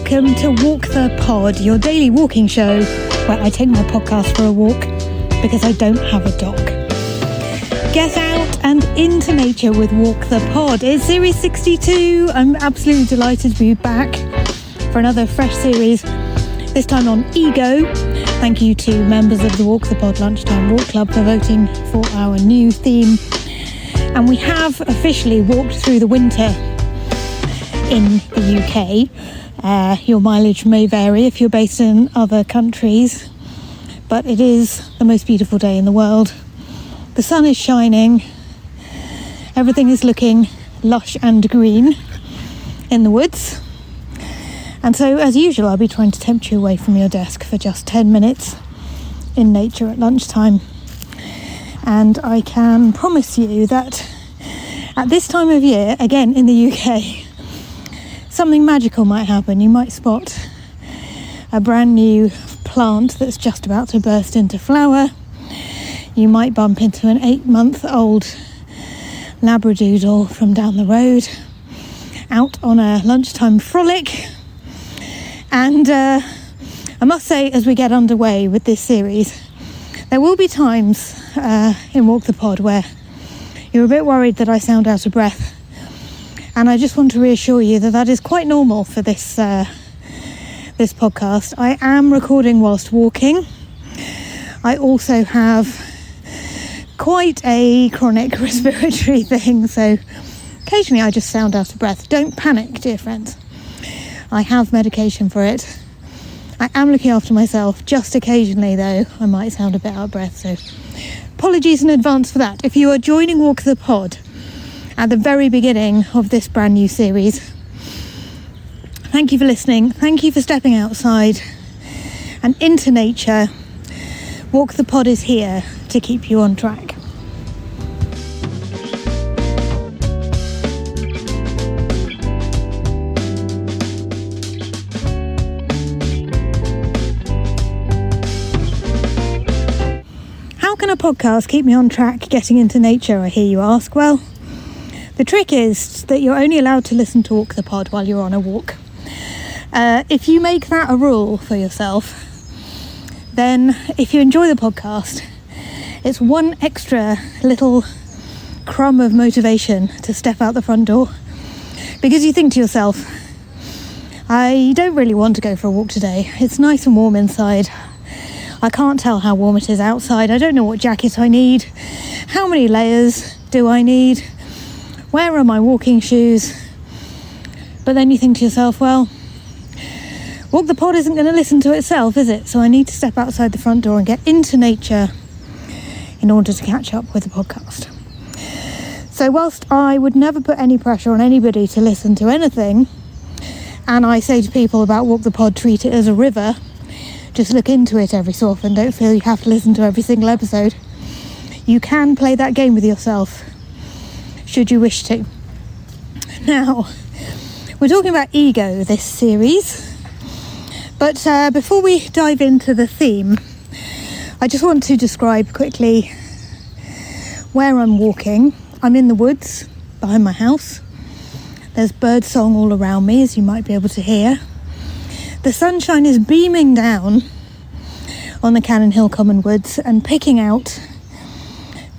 welcome to Walk the Pod, your daily walking show where I take my podcast for a walk because I don't have a dog. Get out and into nature with Walk the Pod. It's series 62. I'm absolutely delighted to be back for another fresh series, this time on Ego. Thank you to members of the Walk the Pod Lunchtime Walk Club for voting for our new theme. And we have officially walked through the winter in the UK. Your mileage may vary if you're based in other countries, but it is the most beautiful day in the world. The sun is shining, everything is looking lush and green in the woods. And so, as usual, I'll be trying to tempt you away from your desk for just 10 minutes in nature at lunchtime. And I can promise you that at this time of year, again in the UK, something magical might happen. You might spot a brand new plant that's just about to burst into flower. You might bump into an 8-month-old Labradoodle from down the road out on a lunchtime frolic. And I must say, as we get underway with this series, there will be times in Walk the Pod where you're a bit worried that I sound out of breath. And I just want to reassure you that that is quite normal for this podcast. I am recording whilst walking. I also have quite a chronic respiratory thing, so occasionally I just sound out of breath. Don't panic, dear friends. I have medication for it. I am looking after myself. Just occasionally, though, I might sound a bit out of breath, so apologies in advance for that. If you are joining Walk the Pod at the very beginning of this brand new series, thank you for listening. Thank you for stepping outside and into nature. Walk the Pod is here to keep you on track. How can a podcast keep me on track getting into nature, I hear you ask? Well, the trick is that you're only allowed to listen to Walk the Pod while you're on a walk. If you make that a rule for yourself, then if you enjoy the podcast, it's one extra little crumb of motivation to step out the front door. Because you think to yourself, I don't really want to go for a walk today. It's nice and warm inside. I can't tell how warm it is outside. I don't know what jacket I need. How many layers do I need? Where are my walking shoes? But then you think to yourself, well, Walk the Pod isn't going to listen to itself, is it? So I need to step outside the front door and get into nature in order to catch up with the podcast. So whilst I would never put any pressure on anybody to listen to anything, and I say to people about Walk the Pod, treat it as a river, just look into it every so often, don't feel you have to listen to every single episode. You can play that game with yourself, should you wish to. Now, we're talking about ego this series, but before we dive into the theme, I just want to describe quickly where I'm walking. I'm in the woods behind my house. There's bird song all around me, as you might be able to hear. The sunshine is beaming down on the Cannon Hill Common Woods and picking out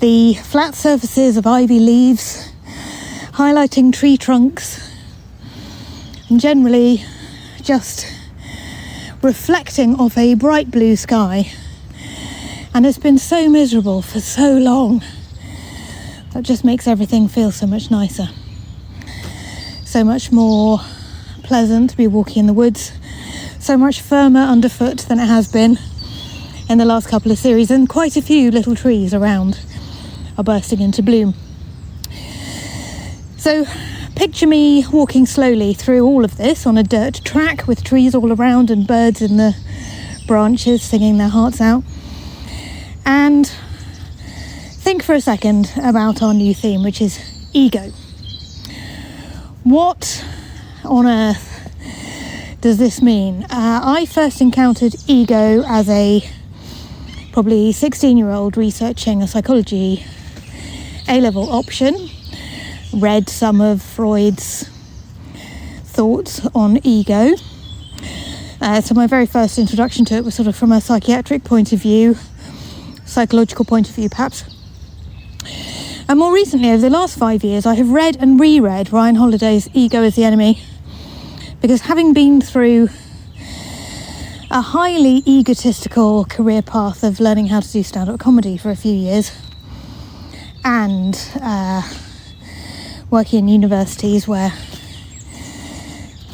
the flat surfaces of ivy leaves, highlighting tree trunks, and generally just reflecting off a bright blue sky. And it's been so miserable for so long. That just makes everything feel so much nicer. So much more pleasant to be walking in the woods. So much firmer underfoot than it has been in the last couple of series, and quite a few little trees around are bursting into bloom. So picture me walking slowly through all of this on a dirt track with trees all around and birds in the branches singing their hearts out. And think for a second about our new theme, which is ego. What on earth does this mean? I first encountered ego as a probably 16-year-old researching a psychology A-level option. Read some of Freud's thoughts on ego. So my very first introduction to it was sort of from a psychiatric point of view, psychological point of view perhaps. And more recently, over the last 5 years, I have read and reread Ryan Holiday's Ego is the Enemy, because having been through a highly egotistical career path of learning how to do stand-up comedy for a few years, and working in universities where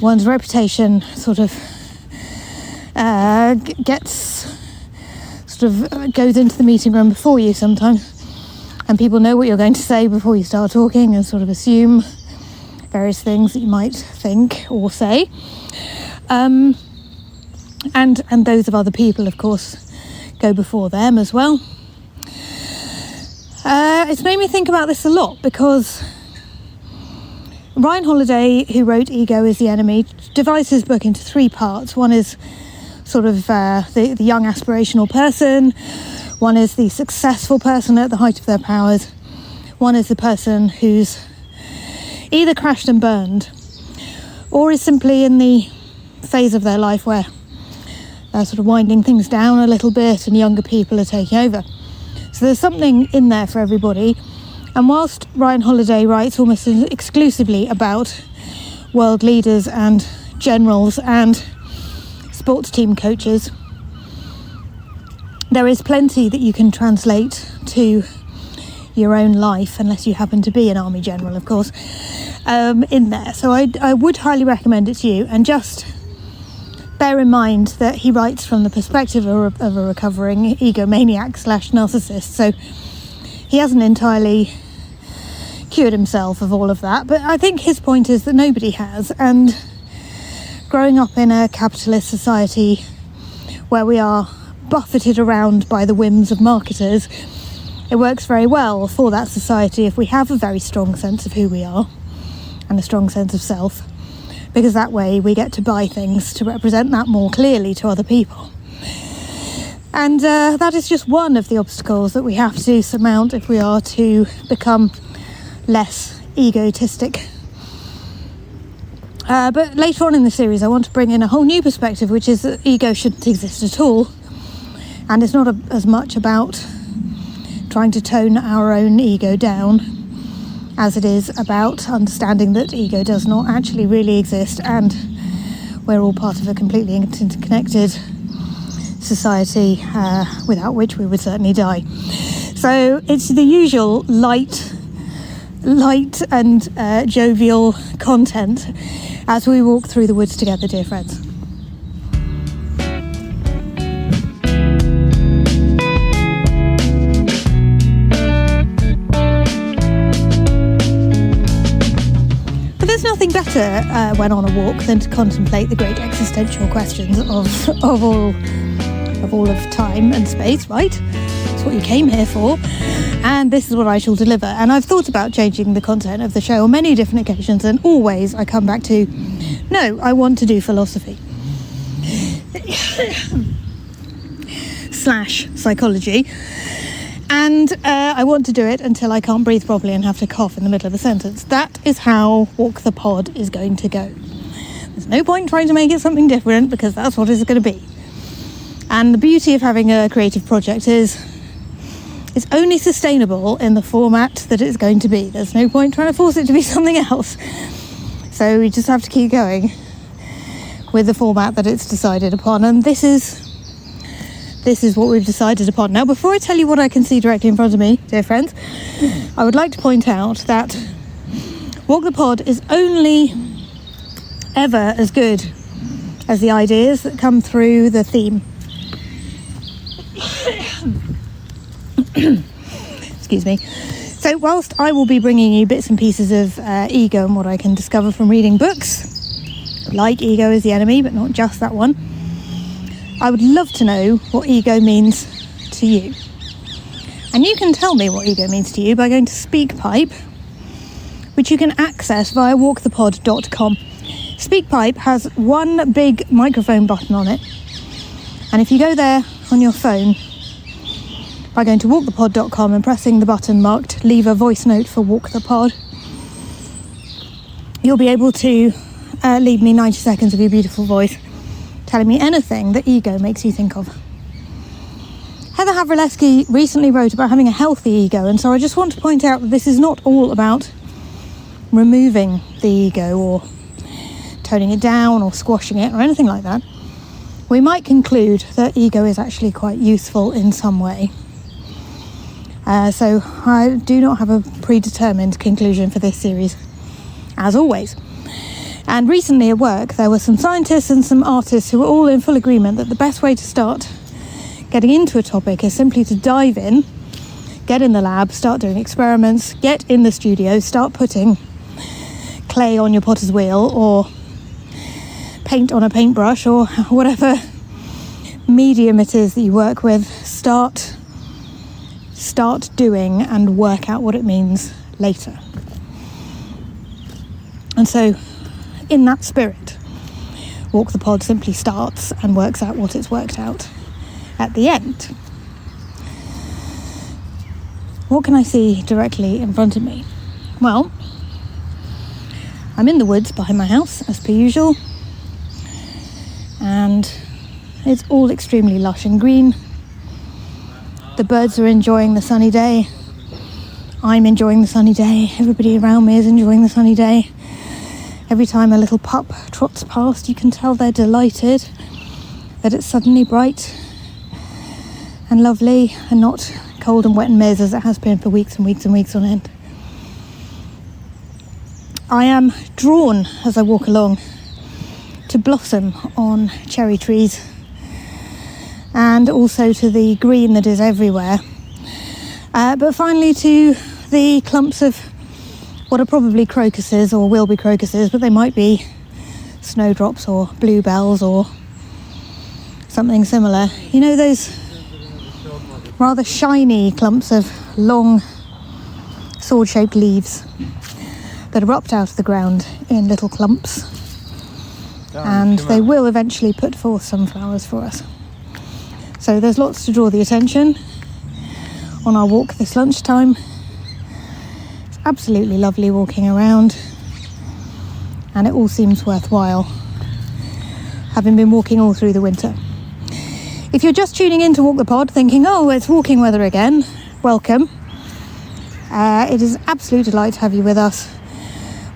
one's reputation sort of goes into the meeting room before you sometimes, and people know what you're going to say before you start talking and sort of assume various things that you might think or say, and those of other people, of course, go before them as well. It's made me think about this a lot, because Ryan Holiday, who wrote Ego is the Enemy, divides his book into 3 parts. One is sort of the young aspirational person, one is the successful person at the height of their powers, one is the person who's either crashed and burned or is simply in the phase of their life where they're sort of winding things down a little bit and younger people are taking over. So there's something in there for everybody. And whilst Ryan Holiday writes almost exclusively about world leaders and generals and sports team coaches, there is plenty that you can translate to your own life, unless you happen to be an army general, of course, in there. So I would highly recommend it to you, and just bear in mind that he writes from the perspective of a recovering egomaniac / narcissist, so he hasn't entirely cured himself of all of that, but I think his point is that nobody has. And growing up in a capitalist society where we are buffeted around by the whims of marketers, it works very well for that society if we have a very strong sense of who we are and a strong sense of self, because that way we get to buy things to represent that more clearly to other people. And that is just one of the obstacles that we have to surmount if we are to become less egotistic. But later on in the series I want to bring in a whole new perspective, which is that ego shouldn't exist at all, and it's not as much about trying to tone our own ego down as it is about understanding that ego does not actually really exist, and we're all part of a completely interconnected society without which we would certainly die. So it's the usual light and jovial content as we walk through the woods together, dear friends. But there's nothing better when on a walk than to contemplate the great existential questions of all of time and space, right? That's what you came here for. And this is what I shall deliver. And I've thought about changing the content of the show on many different occasions, and always I come back to, no, I want to do philosophy / psychology. And I want to do it until I can't breathe properly and have to cough in the middle of a sentence. That is how Walk the Pod is going to go. There's no point trying to make it something different, because that's what it's going to be. And the beauty of having a creative project is it's only sustainable in the format that it's going to be. There's no point trying to force it to be something else. So we just have to keep going with the format that it's decided upon. And this is what we've decided upon. Now, before I tell you what I can see directly in front of me, dear friends, I would like to point out that Walk the Pod is only ever as good as the ideas that come through the theme. Excuse me. So whilst I will be bringing you bits and pieces of ego and what I can discover from reading books, like Ego is the Enemy, but not just that one, I would love to know what ego means to you. And you can tell me what ego means to you by going to SpeakPipe, which you can access via walkthepod.com. SpeakPipe has one big microphone button on it, and if you go there on your phone by going to walkthepod.com and pressing the button marked leave a voice note for Walk the Pod, you'll be able to leave me 90 seconds of your beautiful voice telling me anything that ego makes you think of. Heather Havrilesky recently wrote about having a healthy ego, and so I just want to point out that this is not all about removing the ego or toning it down or squashing it or anything like that. We might conclude that ego is actually quite useful in some way. So I do not have a predetermined conclusion for this series, as always. And recently at work, there were some scientists and some artists who were all in full agreement that the best way to start getting into a topic is simply to dive in, get in the lab, start doing experiments, get in the studio, start putting clay on your potter's wheel or paint on a paintbrush or whatever medium it is that you work with. Start doing and work out what it means later. And so in that spirit, Walk the Pod simply starts and works out what it's worked out at the end. What can I see directly in front of me? Well, I'm in the woods behind my house, as per usual, and it's all extremely lush and green. The birds are enjoying the sunny day. I'm enjoying the sunny day. Everybody around me is enjoying the sunny day. Every time a little pup trots past, you can tell they're delighted that it's suddenly bright and lovely and not cold and wet and miz as it has been for weeks and weeks and weeks on end. I am drawn as I walk along to blossom on cherry trees and also to the green that is everywhere, but finally to the clumps of what are probably crocuses or will be crocuses, but they might be snowdrops or bluebells or something similar. You know, those rather shiny clumps of long sword-shaped leaves that erupt out of the ground in little clumps, and they will eventually put forth some flowers for us. So there's lots to draw the attention on our walk this lunchtime. It's absolutely lovely walking around, and it all seems worthwhile, having been walking all through the winter. If you're just tuning in to Walk the Pod thinking, oh, it's walking weather again, welcome. It is an absolute delight to have you with us.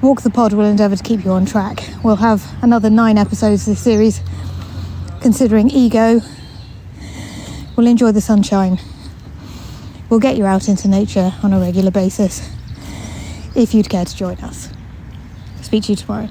Walk the Pod will endeavour to keep you on track. We'll have another 9 episodes of this series considering ego. We'll enjoy the sunshine. We'll get you out into nature on a regular basis if you'd care to join us. Speak to you tomorrow.